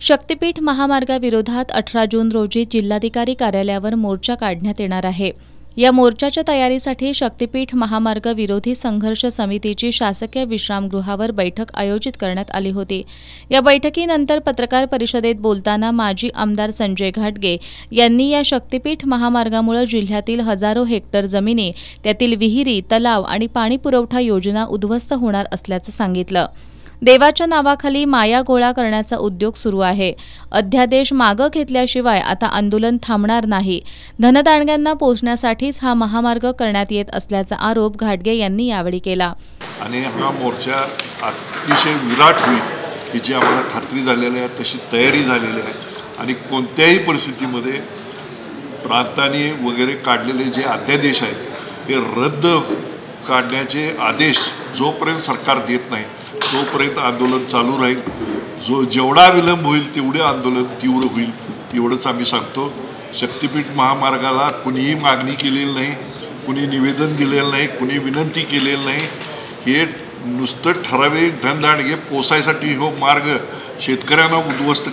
शक्तीपीठ महामार्गाविरोधात 18 जून रोजी जिल्हाधिकारी कार्यालयावर मोर्चा काढण्यात येणार आहे। या मोर्चाच्या तयारीसाठी शक्तीपीठ महामार्ग विरोधी संघर्ष समितीची शासकीय विश्रामगृहावर बैठक आयोजित करण्यात आली होती। या बैठकीनंतर पत्रकार परिषदेत बोलताना माजी आमदार संजय घाटगे यांनी या शक्तीपीठ महामार्गामुळे जिल्ह्यातील हजारो हेक्टर जमिनी, त्यातील विहिरी, तलाव आणि पाणीपुरवठा योजना उद्ध्वस्त होणार असल्याचं सांगितलं। देवाच्या नावाखाली माया गोळा करण्याचा उद्योग सुरू आहे। अध्यादेश मागे घेतल्याशिवाय आता आंदोलन थांबणार नाही। धनदांडग्यांना पोचण्यासाठीच हा महामार्ग करण्यात येत असल्याचा आरोप घाटगे यांनी यावेळी केला। आणि हा मोर्चा अतिशय विराट होईल याची आम्हाला खात्री झालेली आहे, तशी तयारी झालेली आहे आणि कोणत्याही परिस्थितीमध्ये प्रांतांनी वगैरे काढलेले जे अध्यादेश आहेत हे रद्द काढण्याचे आदेश जोपर्यंत सरकार देत नाही तोपर्यंत आंदोलन चालू राहील। जेवढा विलंब होईल तेवढे आंदोलन तीव्र होईल एवढंच आम्ही सांगतो। शक्तीपीठ महामार्गाला कुणीही मागणी केलेली नाही, कुणी निवेदन दिलेलं नाही, कुणी विनंती केलेली नाही। हे नुसतं ठराविक धनदांडगे पोसायसाठी हो मार्ग शेतकऱ्यांना उद्ध्वस्त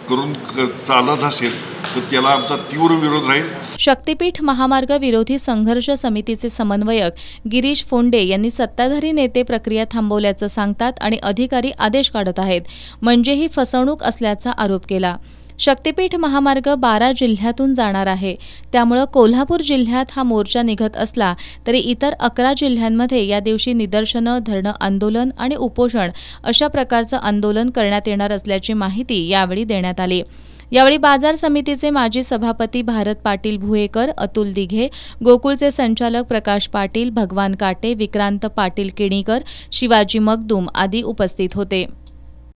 करून चालत असेल तर त्याला आमचा तीव्र विरोध राहील। शक्तीपीठ महामार्ग विरोधी संघर्ष समितीचे समन्वयक गिरीश फोंडे यांनी सत्ताधारी नेते प्रक्रिया थांबवल्याचं सांगतात आणि अधिकारी आदेश काढत आहेत, म्हणजे ही फसवणूक असल्याचा आरोप केला। शक्तीपीठ महामार्ग 12 जिल्ह्यातून जाणार आहे, त्यामुळे कोल्हापूर जिल्ह्यात हा मोर्चा निघत असला तरी इतर 11 जिल्ह्यांमध्ये या दिवशी निदर्शनं, धरणं, आंदोलन आणि उपोषण अशा प्रकारचं आंदोलन करण्यात येणार असल्याची माहिती यावेळी देण्यात आली। यावेळी बाजार समितीचे माजी सभापती भारत पाटील भुयेकर, अतुल दिघे, गोकुळचे संचालक प्रकाश पाटील, भगवान काटे, विक्रांत पाटील किणीकर, शिवाजी मगदूम आदी उपस्थित होते।